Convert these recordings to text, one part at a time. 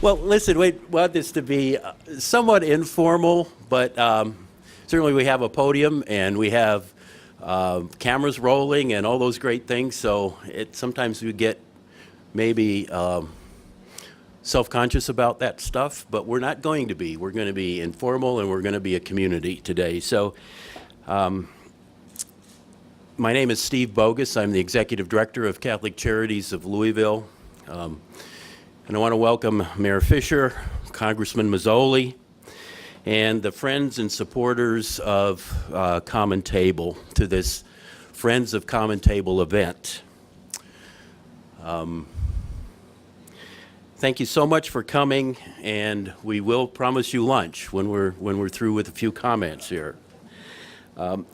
Well, listen, we want this to be somewhat informal, but certainly we have a podium and we have cameras rolling and all those great things. So sometimes we get maybe self-conscious about that stuff, but we're not going to be. We're going to be informal and we're going to be a community today. So my name is Steve Bogus. I'm the Executive Director of Catholic Charities of Louisville. And I want to welcome Mayor Fisher, Congressman Mazzoli, and the friends and supporters of Common Table to this Friends of Common Table event. Thank you so much for coming, and we will promise you lunch when we're through with a few comments here.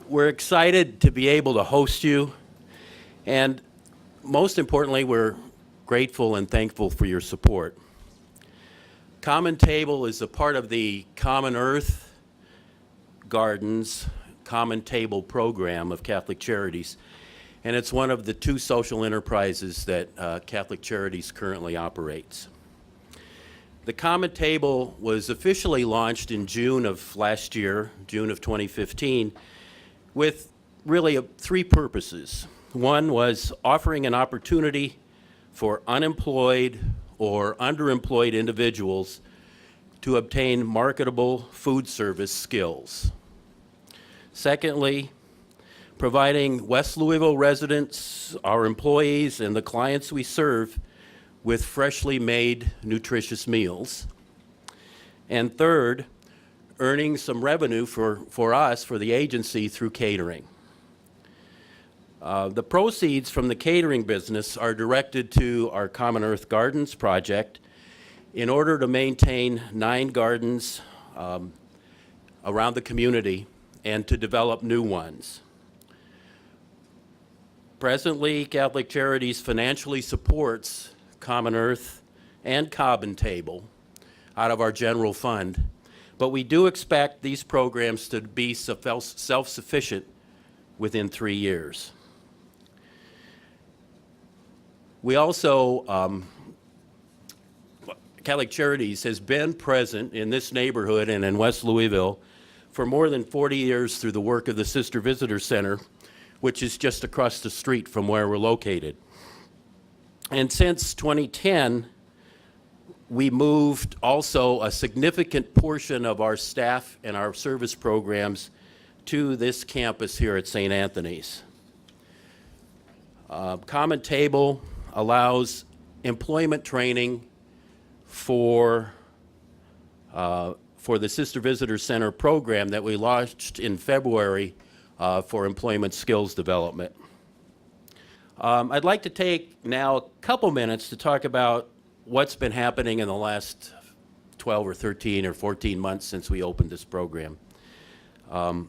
We're excited to be able to host you, and most importantly, we're grateful and thankful for your support. Common Table is a part of the Common Earth Gardens Common Table program of Catholic Charities, and it's one of the two social enterprises that Catholic Charities currently operates. The Common Table was officially launched in June of last year, June of 2015, with really three purposes. One was offering an opportunity for unemployed or underemployed individuals to obtain marketable food service skills. Secondly, providing West Louisville residents, our employees, and the clients we serve with freshly made, nutritious meals. And third, earning some revenue for us, for the agency, through catering. The proceeds from the catering business are directed to our Common Earth Gardens project in order to maintain 9 gardens around the community and to develop new ones. Presently, Catholic Charities financially supports Common Earth and Common Table out of our general fund, but we do expect these programs to be self-sufficient within 3 years. We also, Catholic Charities has been present in this neighborhood and in West Louisville for more than 40 years through the work of the Sister Visitor Center, which is just across the street from where we're located. And since 2010, we moved also a significant portion of our staff and our service programs to this campus here at St. Anthony's. Common Table allows employment training for the Sister Visitor Center program that we launched in February for employment skills development. I'd like to take now a couple minutes to talk about what's been happening in the last 12 or 13 or 14 months since we opened this program. And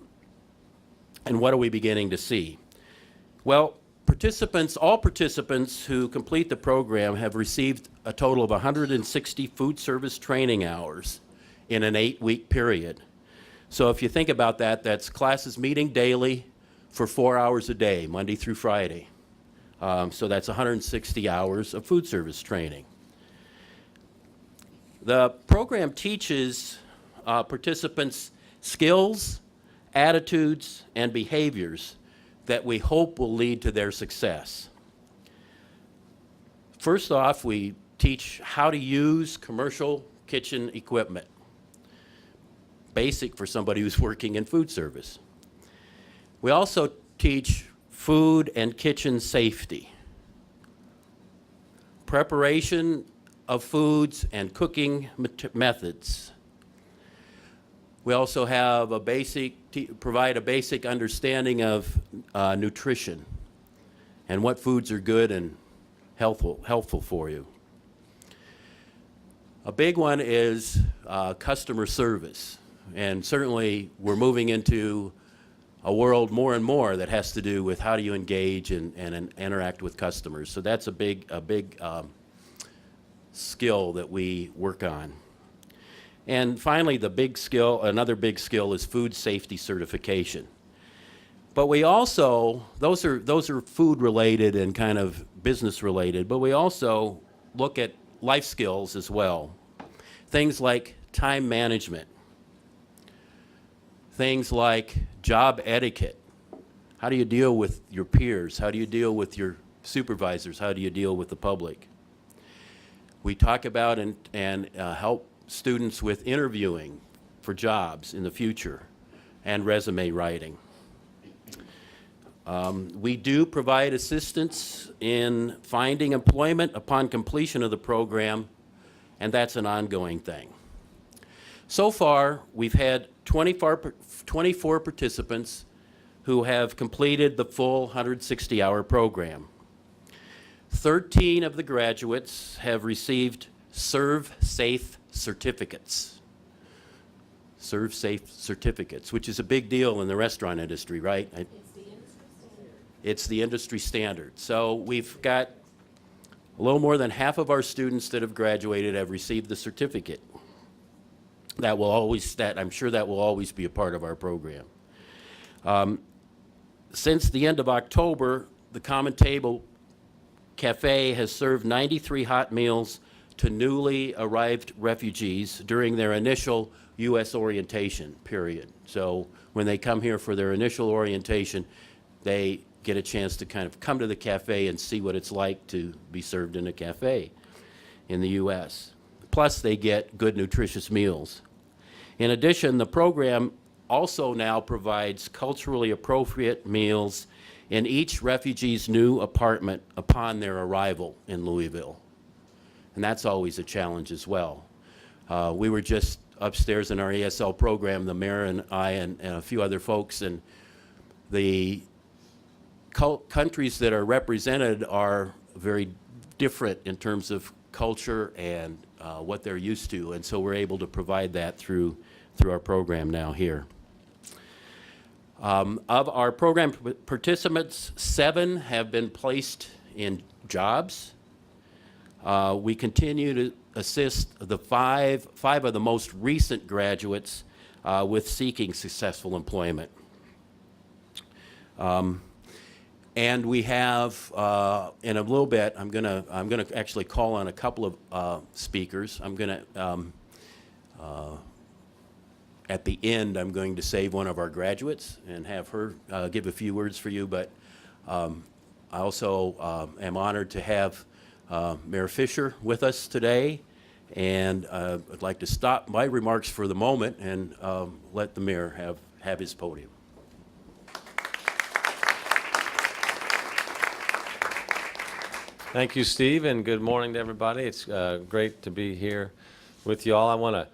what are we beginning to see? Well, all participants who complete the program have received a total of 160 food service training hours in an 8-week period. So if you think about that, that's classes meeting daily for 4 hours a day, Monday through Friday. So that's 160 hours of food service training. The program teaches participants skills, attitudes, and behaviors that we hope will lead to their success. First off, we teach how to use commercial kitchen equipment. Basic for somebody who's working in food service. We also teach food and kitchen safety, preparation of foods and cooking methods. We also have provide a basic understanding of nutrition and what foods are good and helpful for you. A big one is customer service, and certainly we're moving into a world more and more that has to do with how do you engage and interact with customers. So that's a big skill that we work on. And finally, another big skill is food safety certification. But we also, those are food related and kind of business related, but we also look at life skills as well. Things like time management, things like job etiquette. How do you deal with your peers? How do you deal with your supervisors? How do you deal with the public? We talk about and help students with interviewing for jobs in the future and resume writing. We do provide assistance in finding employment upon completion of the program, and that's an ongoing thing. So far, we've had 24 participants who have completed the full 160-hour program. 13 of the graduates have received Serve Safe certificates. Serve Safe certificates, which is a big deal in the restaurant industry, right? It's the industry standard. So we've got a little more than half of our students that have graduated have received the certificate. I'm sure that will always be a part of our program. Since the end of October, the Common Table Cafe has served 93 hot meals to newly arrived refugees during their initial U.S. orientation period. So when they come here for their initial orientation, they get a chance to kind of come to the cafe and see what it's like to be served in a cafe in the U.S. Plus, they get good, nutritious meals. In addition, the program also now provides culturally appropriate meals in each refugee's new apartment upon their arrival in Louisville. And that's always a challenge as well. We were just upstairs in our ESL program, the mayor and I and a few other folks, and the countries that are represented are very different in terms of culture and what they're used to, and so we're able to provide that through our program now here. Of our program participants, 7 have been placed in jobs. We continue to assist the five of the most recent graduates with seeking successful employment. And we have, in a little bit, I'm gonna actually call on a couple of speakers. At the end, I'm going to save one of our graduates and have her give a few words for you, but I also am honored to have Mayor Fisher with us today, and I'd like to stop my remarks for the moment and let the mayor have his podium. Thank you, Steve, and good morning to everybody. It's great to be here with you all. I want to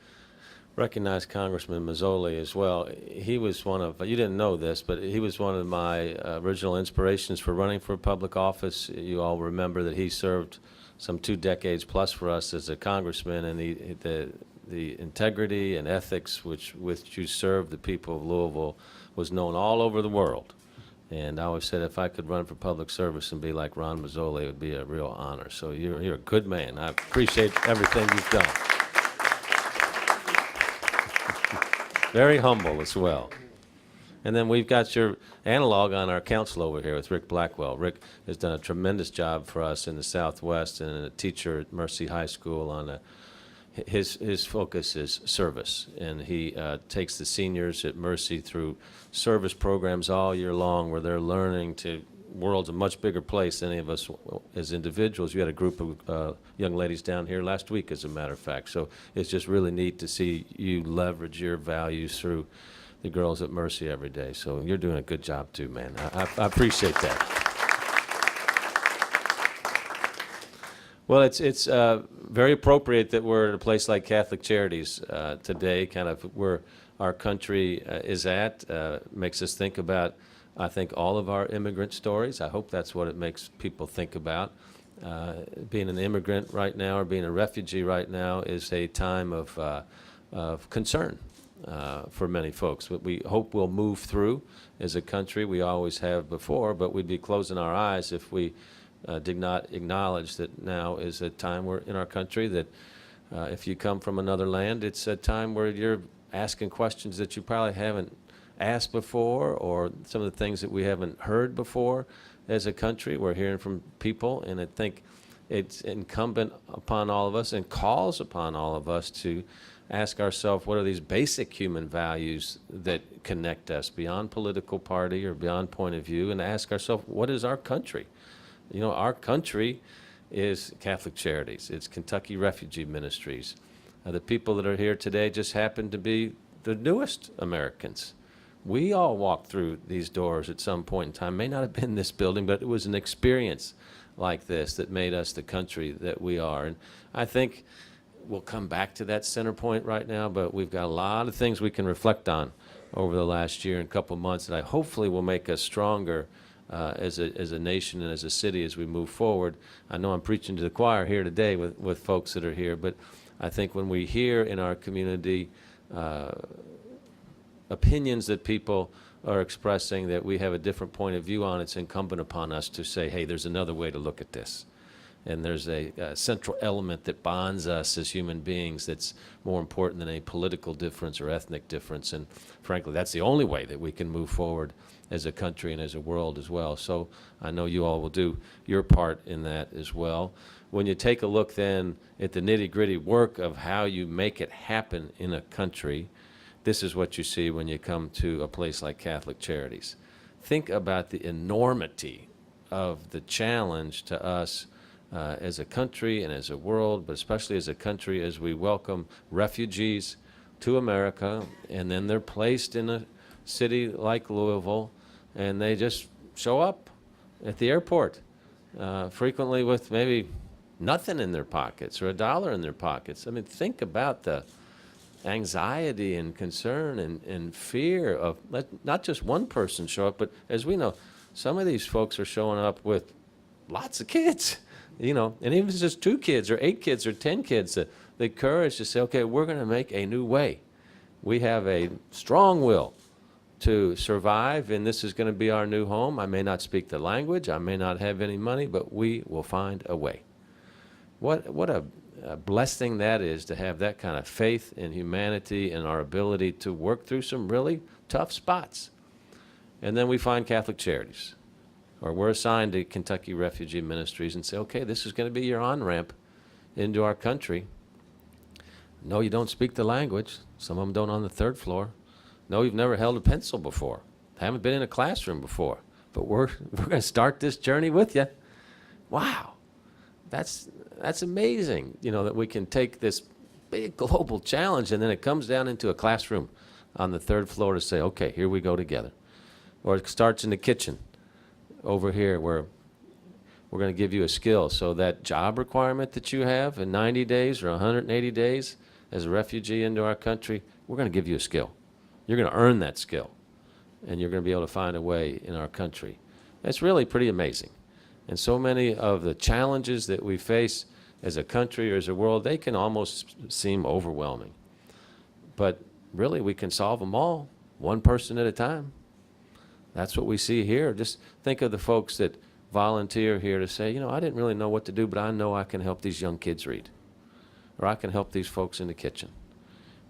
recognize Congressman Mazzoli as well. He was one of, you didn't know this, but he was one of my original inspirations for running for public office. You all remember that he served some 2 decades plus for us as a congressman, and the integrity and ethics with you served the people of Louisville was known all over the world. And I always said if I could run for public service and be like Ron Mazzoli, it would be a real honor. So you're a good man. I appreciate everything you've done. Very humble as well. And then we've got your analog on our council over here with Rick Blackwell. Rick has done a tremendous job for us in the Southwest and a teacher at Mercy High School on his focus is service, and he takes the seniors at Mercy through service programs all year long where they're learning to world's a much bigger place than any of us as individuals. You had a group of young ladies down here last week, as a matter of fact. So it's just really neat to see you leverage your values through the girls at Mercy every day. So you're doing a good job too, man. I appreciate that. Well, it's very appropriate that we're at a place like Catholic Charities today, kind of where our country is at. Makes us think about, I think, all of our immigrant stories. I hope that's what it makes people think about. Being an immigrant right now or being a refugee right now is a time of concern for many folks. But we hope we'll move through as a country. We always have before, but we'd be closing our eyes if we did not acknowledge that now is a time where in our country that if you come from another land, it's a time where you're asking questions that you probably haven't asked before, or some of the things that we haven't heard before as a country. We're hearing from people, and I think it's incumbent upon all of us and calls upon all of us to ask ourselves, what are these basic human values that connect us beyond political party or beyond point of view, and ask ourselves, what is our country? You know, our country is Catholic Charities. It's Kentucky Refugee Ministries. The people that are here today just happen to be the newest Americans. We all walked through these doors at some point in time. May not have been this building, but it was an experience like this that made us the country that we are. And I think we'll come back to that center point right now, but we've got a lot of things we can reflect on over the last year and couple months that I hopefully will make us stronger as a nation and as a city as we move forward. I know I'm preaching to the choir here today with folks that are here, but I think when we hear in our community opinions that people are expressing that we have a different point of view on, it's incumbent upon us to say, hey, there's another way to look at this. And there's a central element that bonds us as human beings that's more important than any political difference or ethnic difference. And frankly, that's the only way that we can move forward as a country and as a world as well. So I know you all will do your part in that as well. When you take a look then at the nitty-gritty work of how you make it happen in a country, this is what you see when you come to a place like Catholic Charities. Think about the enormity of the challenge to us as a country and as a world, but especially as a country as we welcome refugees to America, and then they're placed in a city like Louisville, and they just show up at the airport, frequently with maybe nothing in their pockets or $1 in their pockets. I mean, think about the anxiety and concern and fear of not just one person show up, but as we know, some of these folks are showing up with lots of kids. You know, and even if it's just 2 kids or 8 kids or 10 kids, the courage to say, okay, we're going to make a new way. We have a strong will to survive, and this is going to be our new home. I may not speak the language, I may not have any money, but we will find a way. What a blessing that is to have that kind of faith in humanity and our ability to work through some really tough spots. And then we find Catholic Charities, or we're assigned to Kentucky Refugee Ministries and say, okay, this is going to be your on-ramp into our country. No, you don't speak the language. Some of them don't on the 3rd floor. No, you've never held a pencil before. Haven't been in a classroom before. But we're going to start this journey with you. Wow. That's amazing, you know, that we can take this big global challenge and then it comes down into a classroom on the 3rd floor to say, okay, here we go together. Or it starts in the kitchen over here where we're going to give you a skill. So that job requirement that you have in 90 days or 180 days as a refugee into our country, we're going to give you a skill. You're going to earn that skill, and you're going to be able to find a way in our country. It's really pretty amazing. And so many of the challenges that we face as a country or as a world, they can almost seem overwhelming. But really, we can solve them all, one person at a time. That's what we see here. Just think of the folks that volunteer here to say, you know, I didn't really know what to do, but I know I can help these young kids read, or I can help these folks in the kitchen.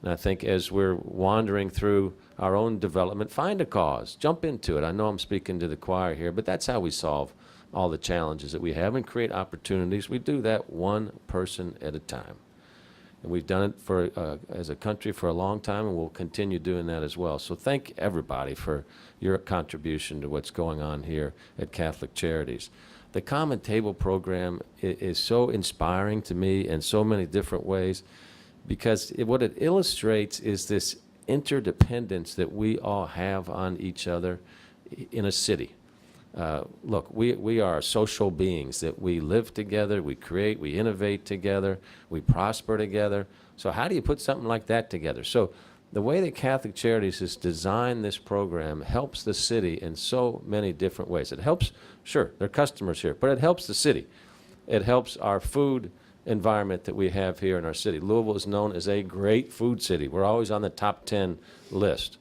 And I think as we're wandering through our own development, find a cause, jump into it. I know I'm speaking to the choir here, but that's how we solve all the challenges that we have and create opportunities. We do that one person at a time. And we've done it for as a country for a long time, and we'll continue doing that as well. So thank everybody for your contribution to what's going on here at Catholic Charities. The Common Table program is so inspiring to me in so many different ways, because what it illustrates is this interdependence that we all have on each other in a city. Look, we are social beings, that we live together, we create, we innovate together, we prosper together. So how do you put something like that together? So the way that Catholic Charities has designed this program helps the city in so many different ways. It helps, sure, there are customers here, but it helps the city. It helps our food environment that we have here in our city. Louisville is known as a great food city. We're always on the top 10 list.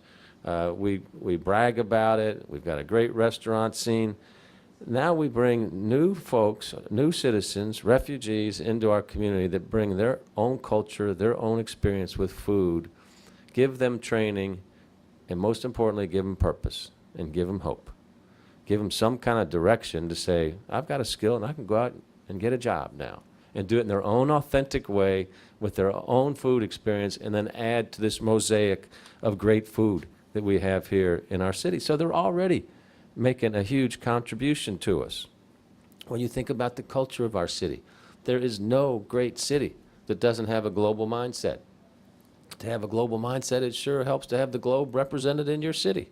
We brag about it. We've got a great restaurant scene. Now we bring new folks, new citizens, refugees into our community that bring their own culture, their own experience with food, give them training, and most importantly, give them purpose and give them hope. Give them some kind of direction to say, I've got a skill and I can go out and get a job now and do it in their own authentic way with their own food experience and then add to this mosaic of great food that we have here in our city. So they're already making a huge contribution to us. When you think about the culture of our city, there is no great city that doesn't have a global mindset. To have a global mindset, it sure helps to have the globe represented in your city.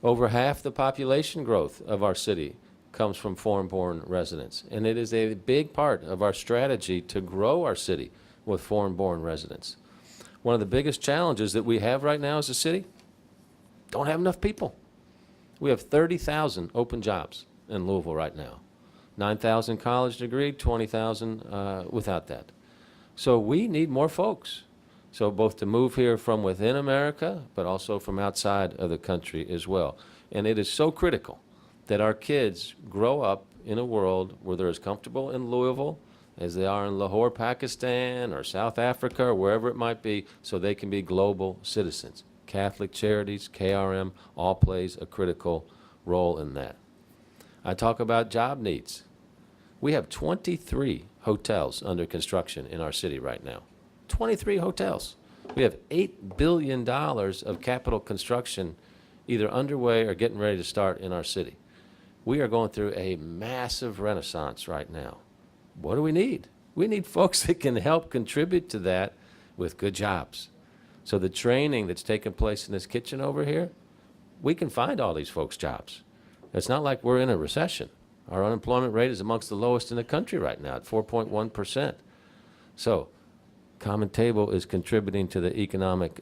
Over half the population growth of our city comes from foreign-born residents, and it is a big part of our strategy to grow our city with foreign-born residents. One of the biggest challenges that we have right now as a city, don't have enough people. We have 30,000 open jobs in Louisville right now. 9,000 college degree, 20,000 without that. So we need more folks. So both to move here from within America, but also from outside of the country as well. And it is so critical that our kids grow up in a world where they're as comfortable in Louisville as they are in Lahore, Pakistan, or South Africa, or wherever it might be, so they can be global citizens. Catholic Charities, KRM, all plays a critical role in that. I talk about job needs. We have 23 hotels under construction in our city right now. 23 hotels. We have $8 billion of capital construction either underway or getting ready to start in our city. We are going through a massive renaissance right now. What do we need? We need folks that can help contribute to that with good jobs. So the training that's taking place in this kitchen over here, we can find all these folks jobs. It's not like we're in a recession. Our unemployment rate is amongst the lowest in the country right now at 4.1%. So Common Table is contributing to the economic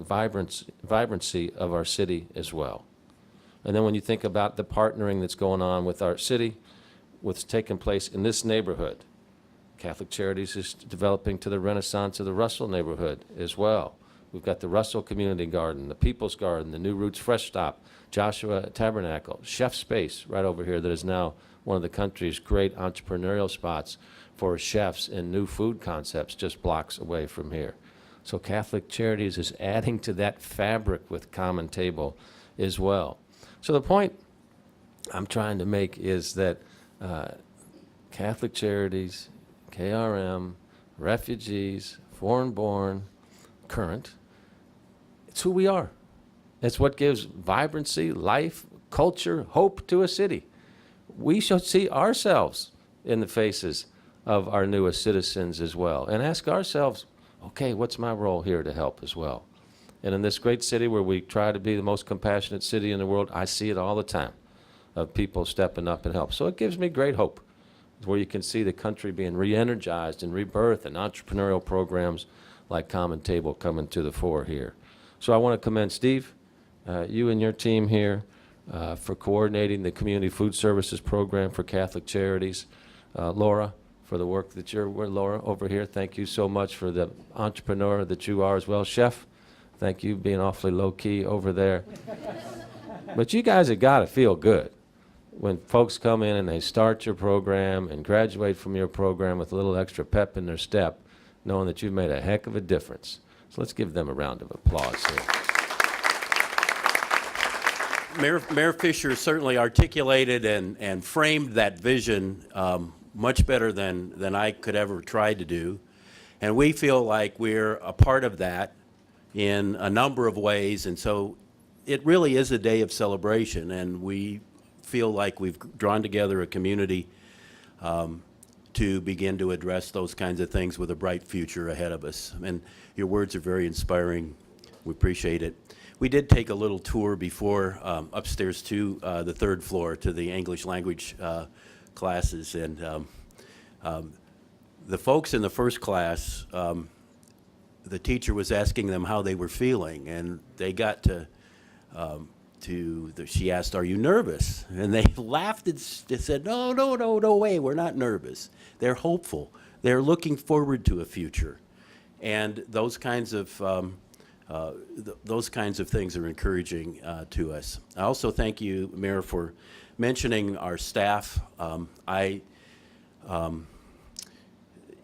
vibrancy of our city as well. And then when you think about the partnering that's going on with our city, what's taking place in this neighborhood, Catholic Charities is developing to the renaissance of the Russell neighborhood as well. We've got the Russell Community Garden, the People's Garden, the New Roots Fresh Stop, Joshua Tabernacle, Chef Space right over here that is now one of the country's great entrepreneurial spots for chefs and new food concepts just blocks away from here. So Catholic Charities is adding to that fabric with Common Table as well. So the point I'm trying to make is that Catholic Charities, KRM, refugees, foreign-born, current, it's who we are. It's what gives vibrancy, life, culture, hope to a city. We should see ourselves in the faces of our newest citizens as well and ask ourselves, okay, what's my role here to help as well? And in this great city where we try to be the most compassionate city in the world, I see it all the time of people stepping up and help. So it gives me great hope where you can see the country being re-energized and rebirth and entrepreneurial programs like Common Table coming to the fore here. So I want to commend Steve, you and your team here for coordinating the Community Food Services Program for Catholic Charities. Laura, for the work that you're with, Laura, over here. Thank you so much for the entrepreneur that you are as well. Chef, thank you being awfully low-key over there. But you guys have got to feel good when folks come in and they start your program and graduate from your program with a little extra pep in their step, knowing that you've made a heck of a difference. So let's give them a round of applause here. Mayor Fisher certainly articulated and framed that vision much better than I could ever try to do. And we feel like we're a part of that in a number of ways. And so it really is a day of celebration. And we feel like we've drawn together a community to begin to address those kinds of things with a bright future ahead of us. And your words are very inspiring. We appreciate it. We did take a little tour before upstairs to the third floor to the English language classes. And the folks in the first class, the teacher was asking them how they were feeling. And they got she asked, "Are you nervous?" And they laughed and said, no way, we're not nervous. They're hopeful. They're looking forward to a future. And those kinds of things are encouraging to us. I also thank you, Mayor, for mentioning our staff.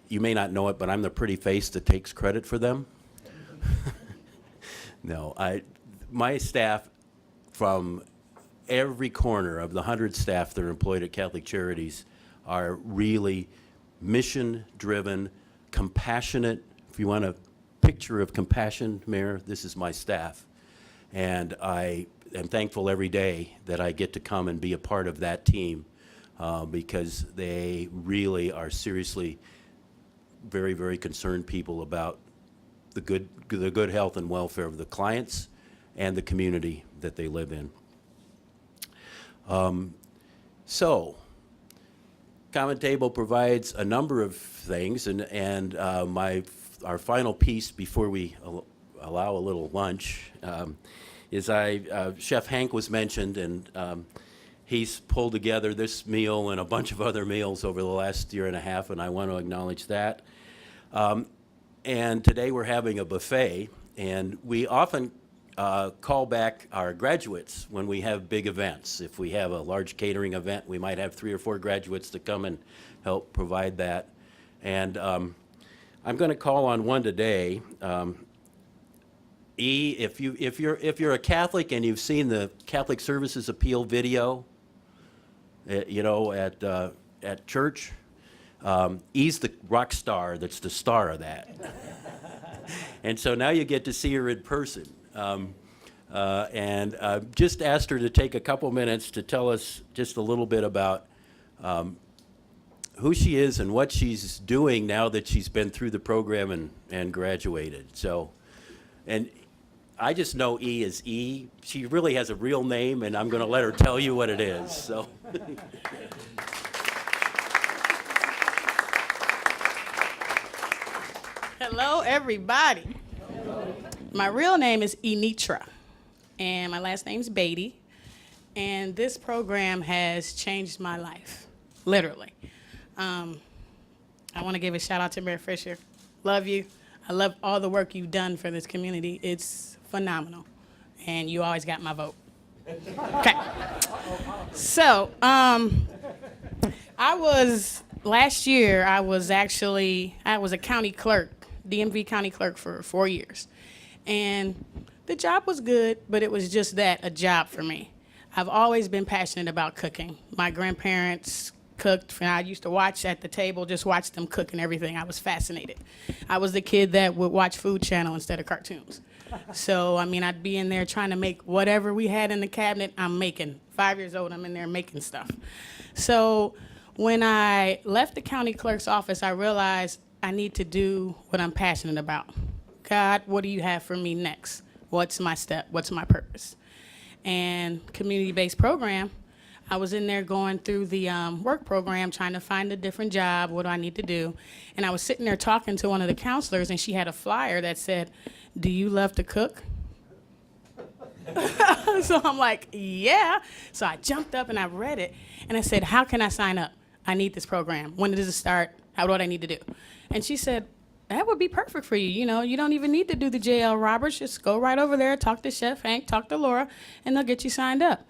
You may not know it, but I'm the pretty face that takes credit for them. No, my staff, from every corner of the 100 staff that are employed at Catholic Charities are really mission-driven, compassionate. If you want a picture of compassion, Mayor, this is my staff. And I am thankful every day that I get to come and be a part of that team because they really are seriously very, very concerned people about the good health and welfare of the clients and the community that they live in. So, Common Table provides a number of things, and our final piece before we allow a little lunch is Chef Hank was mentioned, and he's pulled together this meal and a bunch of other meals over the last year and a half, and I want to acknowledge that. And today we're having a buffet, and we often call back our graduates when we have big events. If we have a large catering event, we might have 3 or 4 graduates to come and help provide that. And I'm going to call on one today. E, if you're a Catholic and you've seen the Catholic Services Appeal video, at church, E's the rock star that's the star of that. And so now you get to see her in person. Just asked her to take a couple minutes to tell us just a little bit about who she is and what she's doing now that she's been through the program and graduated. So, and I just know E is E. She really has a real name, and I'm going to let her tell you what it is. So. Hello, everybody. My real name is Enitra, and my last name's Beatty, and this program has changed my life, literally. I want to give a shout out to Mayor Fisher. Love you. I love all the work you've done for this community. It's phenomenal, and you always got my vote. Okay. So, last year, I was a county clerk, DMV county clerk for 4 years. And the job was good, but it was just that, a job for me. I've always been passionate about cooking. My grandparents cooked, and I used to watch at the table, just watch them cook and everything. I was fascinated. I was the kid that would watch Food Channel instead of cartoons. So, I'd be in there trying to make whatever we had in the cabinet, I'm making. 5 years old, I'm in there making stuff. So when I left the county clerk's office, I realized I need to do what I'm passionate about. God, what do you have for me next? What's my step? What's my purpose? And community-based program, I was in there going through the work program, trying to find a different job. What do I need to do? And I was sitting there talking to one of the counselors, and she had a flyer that said, "Do you love to cook?" So I'm like, yeah. So I jumped up and I read it, and I said, how can I sign up? I need this program. When does it start? What do I need to do? And she said, that would be perfect for you. You don't even need to do the JL Roberts. Just go right over there, talk to Chef Hank, talk to Laura, and they'll get you signed up.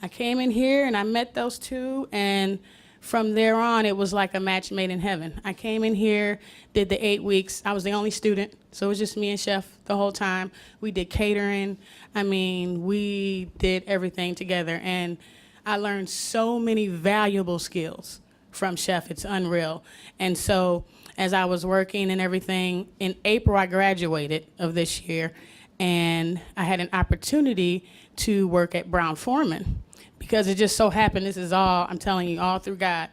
I came in here and I met those two, and from there on, it was like a match made in heaven. I came in here, did the 8 weeks. I was the only student, so it was just me and Chef the whole time. We did catering. We did everything together, and I learned so many valuable skills from Chef. It's unreal. And so as I was working and everything, in April I graduated of this year, and I had an opportunity to work at Brown Foreman, because it just so happened, this is all, I'm telling you, all through God.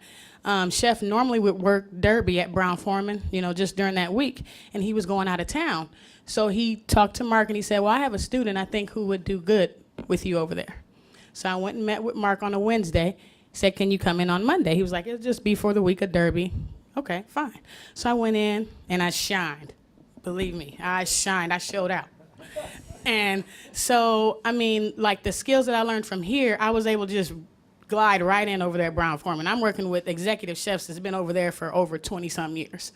Chef normally would work Derby at Brown Foreman, just during that week, and he was going out of town. So he talked to Mark and he said, well, I have a student I think who would do good with you over there. So I went and met with Mark on a Wednesday, said, can you come in on Monday? He was like, it'll just be for the week of Derby. Okay, fine. So I went in and I shined. Believe me, I shined, I showed out. And so, the skills that I learned from here, I was able to just glide right in over there at Brown Foreman. I'm working with executive chefs that's been over there for over 20-some years.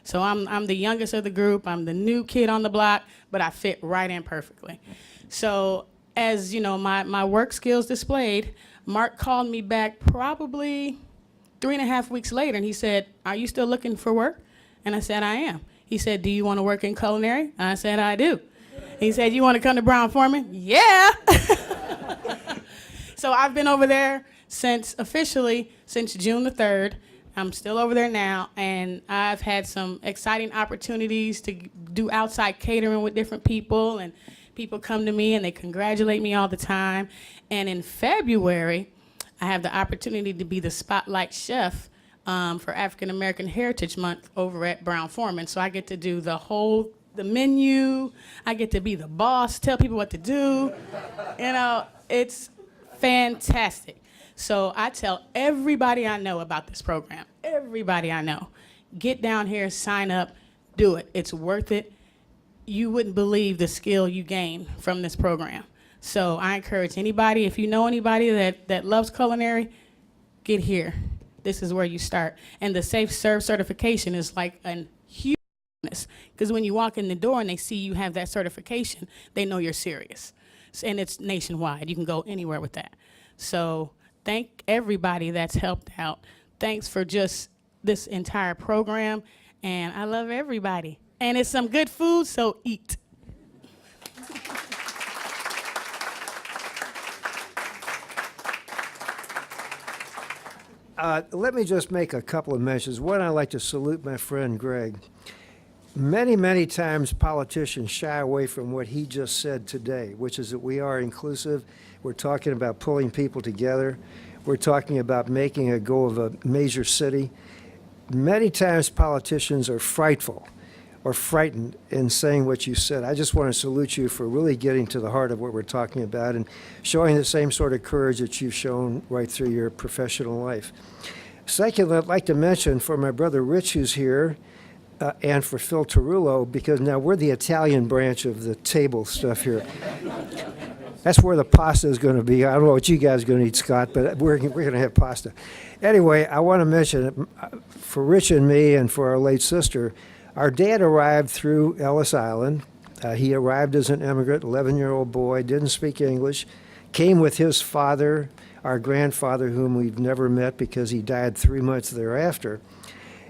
So I'm the youngest of the group. I'm the new kid on the block, but I fit right in perfectly. So as, my work skills displayed, Mark called me back probably 3.5 weeks later, and he said, are you still looking for work? And I said, I am. He said, do you want to work in culinary? And I said, I do. He said, you want to come to Brown Foreman? Yeah. So I've been over there officially since June the 3rd. I'm still over there now, and I've had some exciting opportunities to do outside catering with different people, and people come to me and they congratulate me all the time. And in February, I have the opportunity to be the spotlight chef for African American Heritage Month over at Brown-Forman. So I get to do the menu. I get to be the boss, tell people what to do. You know, it's fantastic. So I tell everybody I know about this program, everybody I know, get down here, sign up, do it. It's worth it. You wouldn't believe the skill you gain from this program. So I encourage anybody, if you know anybody that loves culinary, get here. This is where you start. And the Safe Serve certification is like a huge bonus, because when you walk in the door and they see you have that certification, they know you're serious. And it's nationwide. You can go anywhere with that. So thank everybody that's helped out. Thanks for just this entire program. And I love everybody. And it's some good food, so eat. Let me just make a couple of mentions. One, I'd like to salute my friend Greg. Many, many times politicians shy away from what he just said today, which is that we are inclusive. We're talking about pulling people together. We're talking about making a go of a major city. Many times politicians are frightful or frightened in saying what you said. I just want to salute you for really getting to the heart of what we're talking about and showing the same sort of courage that you've shown right through your professional life. Second, I'd like to mention for my brother Rich, who's here, and for Phil Tarullo, because now we're the Italian branch of the table stuff here. That's where the pasta is going to be. I don't know what you guys are going to eat, Scott, but we're going to have pasta. Anyway, I want to mention, for Rich and me and for our late sister, our dad arrived through Ellis Island. He arrived as an immigrant, 11-year-old boy, didn't speak English, came with his father, our grandfather, whom we've never met because he died 3 months thereafter.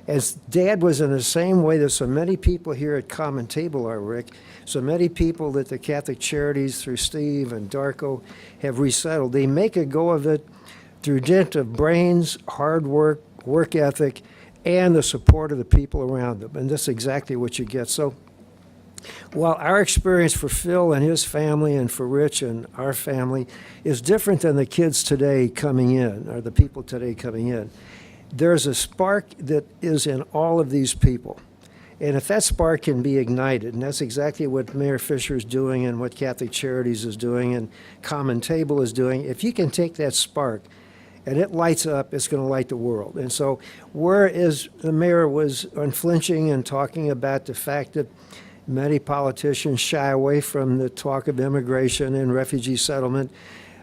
As Dad was in the same way that so many people here at Common Table are, Rick, so many people that the Catholic Charities through Steve and Darko have resettled. They make a go of it through dint of brains, hard work, work ethic, and the support of the people around them. And that's exactly what you get. So while our experience for Phil and his family and for Rich and our family is different than the kids today coming in, or the people today coming in, there's a spark that is in all of these people. And if that spark can be ignited, and that's exactly what Mayor Fisher is doing and what Catholic Charities is doing and Common Table is doing, if you can take that spark and it lights up, it's going to light the world. And so whereas the mayor was unflinching and talking about the fact that many politicians shy away from the talk of immigration and refugee settlement,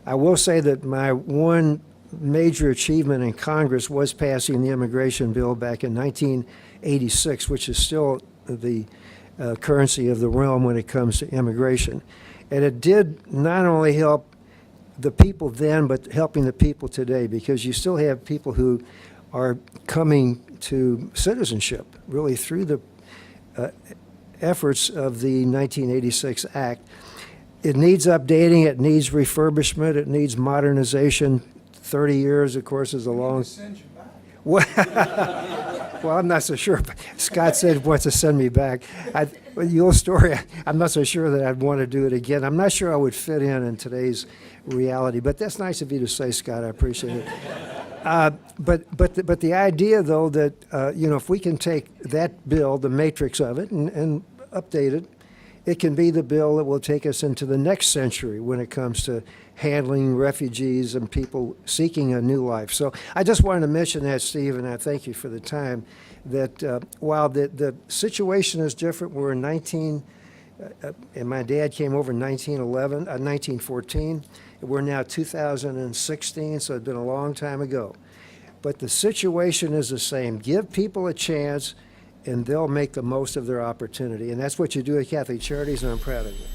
I will say that my one major achievement in Congress was passing the immigration bill back in 1986, which is still the currency of the realm when it comes to immigration. And it did not only help the people then, but helping the people today, because you still have people who are coming to citizenship really through the efforts of the 1986 Act. It needs updating, it needs refurbishment, it needs modernization. 30 years, of course, is a long... Send you back. Well, I'm not so sure. Scott said he wants to send me back. The old story, I'm not so sure that I'd want to do it again. I'm not sure I would fit in today's reality, but that's nice of you to say, Scott. I appreciate it. But the idea, though, that if we can take that bill, the matrix of it, and update it, it can be the bill that will take us into the next century when it comes to handling refugees and people seeking a new life. So I just wanted to mention that, Steve, and I thank you for the time, that while the situation is different, we're in and my dad came over in 1914. We're now 2016, so it's been a long time ago. But the situation is the same. Give people a chance, and they'll make the most of their opportunity. And that's what you do at Catholic Charities, and I'm proud of you.